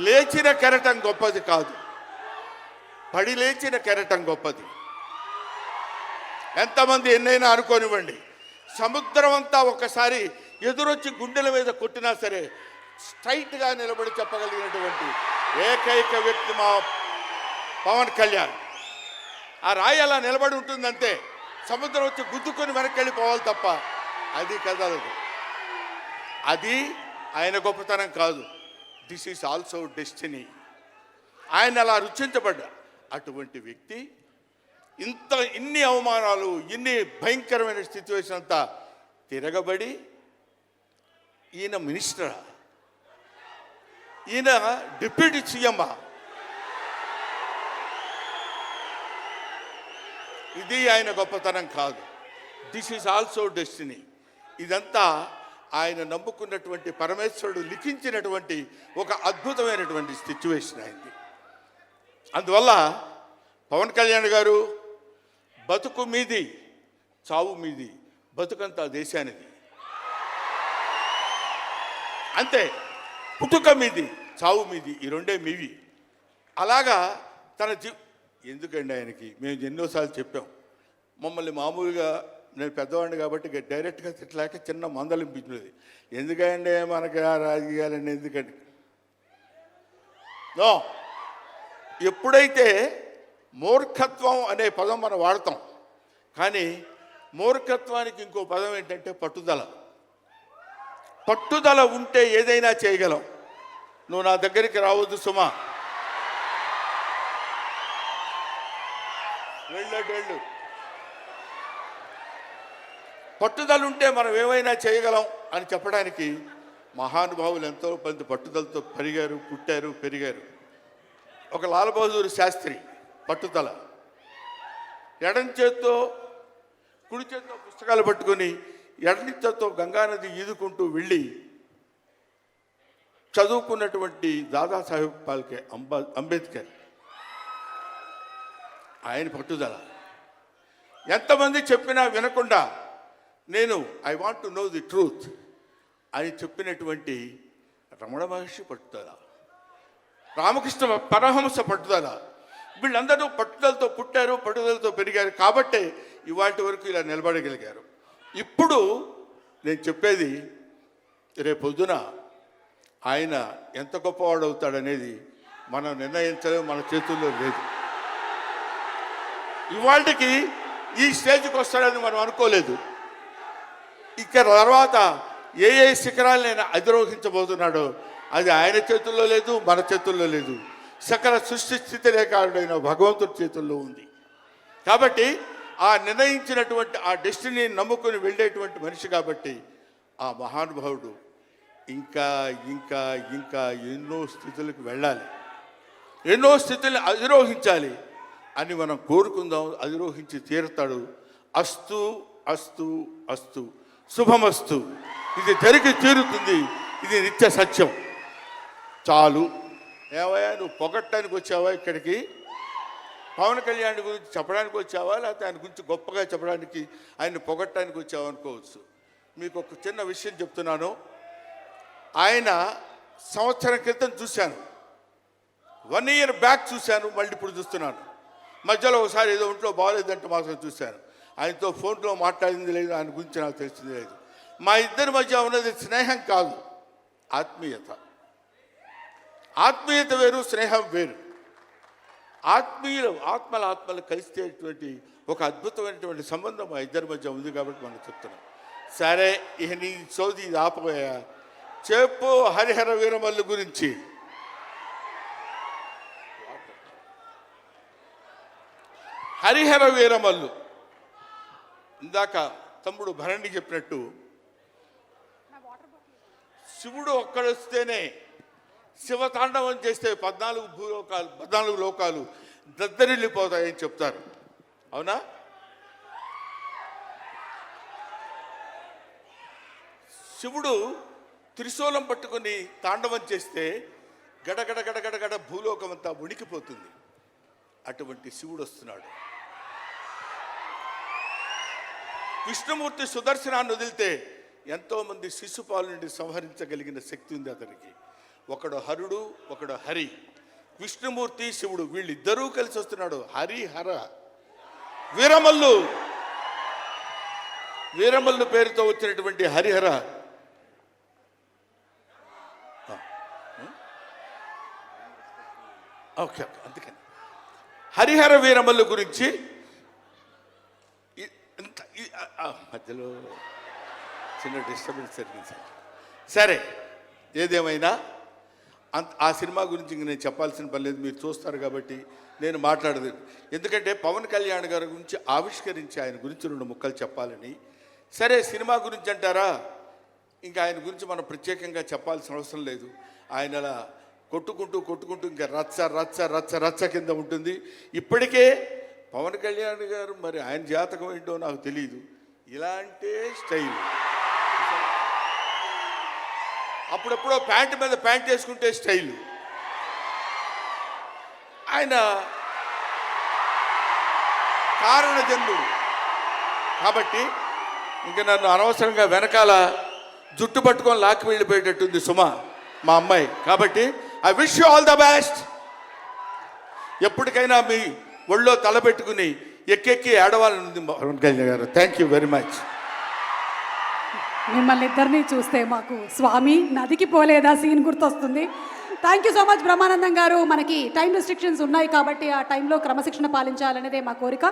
లేచిన కెరటం గొప్పది కాదు, పడి లేచిన కెరటం గొప్పది. ఎంతమంది ఎన్నైనా అనుకోనివ్వండి, సముద్రం అంతా ఒక్కసారి ఎదురొచ్చి గుండెల మీద కొట్టినా సరే స్ట్రైట్గా నిలబడి చెప్పగలిగినటువంటి ఏకైక వ్యక్తి మా పవన్ కళ్యాణ్. ఆ రాయి అలా నిలబడి ఉంటుందంతే, సముద్రం వచ్చి గుద్దుకొని వెనక్కి వెళ్ళిపోవాలి తప్ప అది కదలదు. అది ఆయన గొప్పతనం కాదు, దిస్ ఈజ్ ఆల్సో డెస్టినీ. ఆయన అలా రుచించబడ్డ అటువంటి వ్యక్తి ఇన్ని అవమానాలు, ఇన్ని భయంకరమైన సిచ్యువేషన్ అంతా తిరగబడి ఈయన మినిస్టరా, ఈయన డిప్యూటీ సీఎమ్మా, ఇది ఆయన గొప్పతనం కాదు. This is also destiny. ఇదంతా ఆయన నమ్ముకున్నటువంటి పరమేశ్వరుడు లిఖించినటువంటి ఒక అద్భుతమైనటువంటి సిచ్యువేషన్ అయింది. అందువల్ల పవన్ కళ్యాణ్ గారు బతుకు మీది చావు మీది, బతుకంతా దేశానిది అంతే. పుట్టుక మీది చావు మీది, ఈ రెండే మీవి. అలాగా తన ఎందుకండి ఆయనకి మేము ఎన్నోసార్లు చెప్పాం, మమ్మల్ని మామూలుగా నేను పెద్దవాడిని కాబట్టి డైరెక్ట్గా తిట్టలేక చిన్న మందలింపించినది. ఎందుకంటే మనకి ఆ రాజకీయాలండి ఎందుకండి నో. ఎప్పుడైతే మూర్ఖత్వం అనే పదం మనం వాడతాం, కానీ మూర్ఖత్వానికి ఇంకో పదం ఏంటంటే పట్టుదల. పట్టుదల ఉంటే ఏదైనా చేయగలం. నువ్వు నా దగ్గరికి రావద్దు సుమా, వెళ్ళు. పట్టుదల ఉంటే మనం ఏమైనా చేయగలం అని చెప్పడానికి మహానుభావులు ఎంతో మంది పట్టుదలతో పెరిగారు, పుట్టారు, పెరిగారు. ఒక లాల్ బహదూర్ శాస్త్రి పట్టుదల, ఎడం చేత్తో కుడి చేత్తో పుస్తకాలు పట్టుకొని ఎడని చేత్తో గంగానది ఈదుకుంటూ వెళ్ళి చదువుకున్నటువంటి దాదాసాహెబ్ ఫాల్కే అంబేద్కర్, ఆయన పట్టుదల. ఎంతమంది చెప్పినా వినకుండా నేను I want to know the truth అని చెప్పినటువంటి రమణ మహర్షి పట్టుదల, రామకృష్ణ పరమహంస పట్టుదల. వీళ్ళందరూ పట్టుదలతో పుట్టారు, పట్టుదలతో పెరిగారు కాబట్టే ఇవాటి వరకు ఇలా నిలబడగలిగారు. ఇప్పుడు నేను చెప్పేది, రేపొద్దున ఆయన ఎంత గొప్పవాడు అవుతాడనేది మనం నిర్ణయించడం మన చేతుల్లో లేదు. ఇవాళకి ఈ స్టేజ్కి వస్తాడని మనం అనుకోలేదు. ఇక తర్వాత ఏ శిఖరాలనైనా అధిరోహించబోతున్నాడో అది ఆయన చేతుల్లో లేదు, మన చేతుల్లో లేదు. సకల సృష్టి స్థితి రేఖాడుడైన భగవంతుడి చేతుల్లో ఉంది. కాబట్టి ఆ నిర్ణయించినటువంటి ఆ డెస్టినీని నమ్ముకొని వెళ్ళేటువంటి మనిషి కాబట్టి ఆ మహానుభావుడు ఇంకా ఇంకా ఇంకా ఎన్నో స్థితులకు వెళ్ళాలి, ఎన్నో స్థితులను అధిరోహించాలి అని మనం కోరుకుందాం. అధిరోహించి తీరుతాడు. అస్తు అస్తు అస్తు, శుభమస్తు. ఇది జరిగి తీరుతుంది, ఇది నిత్య సత్యం. చాలు. ఏవయ్యా నువ్వు పొగట్టడానికి వచ్చావా ఇక్కడికి? పవన్ కళ్యాణ్ గురించి చెప్పడానికి వచ్చావా, లేకపోతే ఆయన గురించి గొప్పగా చెప్పడానికి, ఆయన పొగట్టడానికి వచ్చావా అనుకోవచ్చు. మీకు ఒక చిన్న విషయం చెప్తున్నాను. ఆయన సంవత్సరం క్రితం చూశాను, 1 year బ్యాక్ చూశాను, మళ్ళీ ఇప్పుడు చూస్తున్నాను. మధ్యలో ఒకసారి ఏదో ఒంట్లో బాగోలేదంటే మాత్రం చూశాను. ఆయనతో ఫోన్లో మాట్లాడింది లేదు, ఆయన గురించి నాకు తెలిసింది లేదు. మా ఇద్దరి మధ్య ఉన్నది స్నేహం కాదు, ఆత్మీయత. ఆత్మీయత వేరు, స్నేహం వేరు. ఆత్మలు కలిసేటువంటి ఒక అద్భుతమైనటువంటి సంబంధం మా ఇద్దరి మధ్య ఉంది కాబట్టి మనం చెప్తున్నాం. సరే, ఇక నీ సోది ఇది ఆపబోయా. చెప్పు హరిహర వీరమల్లు గురించి. హరిహర వీరమల్లు ఇందాక తమ్ముడు భరణి చెప్పినట్టు, శివుడు ఒక్కడొస్తేనే శివతాండవం చేస్తే 14 లోకాలు దద్దరిల్లిపోతాయని చెప్తారు. అవునా? శివుడు త్రిశూలం పట్టుకొని తాండవం చేస్తే గడగడ గడగడగడ భూలోకం అంతా ఉణికిపోతుంది. అటువంటి శివుడు వస్తున్నాడు. విష్ణుమూర్తి సుదర్శనాన్ని వదిలితే ఎంతోమంది శిశుపాలు నుండి సంహరించగలిగిన శక్తి ఉంది అతనికి. ఒకడు హరుడు, ఒకడు హరి. విష్ణుమూర్తి, శివుడు వీళ్ళిద్దరూ కలిసి వస్తున్నాడు. హరిహర వీరమల్లు, వీరమల్లు పేరుతో వచ్చినటువంటి హరిహర. ఓకే, అందుకని హరిహర వీరమల్లు గురించి మధ్యలో చిన్న డిస్టర్బెన్స్ జరిగింది సార్. సరే, ఏదేమైనా ఆ సినిమా గురించి ఇంక నేను చెప్పాల్సిన పని లేదు, మీరు చూస్తారు కాబట్టి నేను మాట్లాడదు. ఎందుకంటే పవన్ కళ్యాణ్ గారి గురించి ఆవిష్కరించి ఆయన గురించి 2 ముక్కలు చెప్పాలని. సరే, సినిమా గురించి అంటారా, ఇంకా ఆయన గురించి మనం ప్రత్యేకంగా చెప్పాల్సిన అవసరం లేదు. ఆయన అలా కొట్టుకుంటూ ఇంకా రచ్చ రచ్చ రచ్చ రచ్చ కింద ఉంటుంది. ఇప్పటికే పవన్ కళ్యాణ్ గారు మరి ఆయన జాతకం ఏంటో నాకు తెలియదు, ఇలాంటి స్టైల్. అప్పుడప్పుడో ప్యాంటు మీద ప్యాంట్ వేసుకుంటే స్టైలు. ఆయన కారణజన్ముడు కాబట్టి ఇంకా నన్ను అనవసరంగా వెనకాల జుట్టు పట్టుకొని లాక్కి వెళ్ళిపోయేటట్టుంది సుమ, మా అమ్మాయి. కాబట్టి I wish you all the best. ఎప్పటికైనా మీ ఒళ్ళో తలపెట్టుకుని ఎక్కెక్కి ఏడవాలని పవన్ కళ్యాణ్ గారు. Thank you very much. మిమ్మల్ని ఇద్దరిని చూస్తే మాకు స్వామి నదికి పోలేదా సీన్ గుర్తొస్తుంది. Thank you so much Brahmanandam గారు. మనకి టైం రెస్ట్రిక్షన్స్ ఉన్నాయి కాబట్టి ఆ టైంలో క్రమశిక్షణ పాలించాలనేదే మా కోరిక.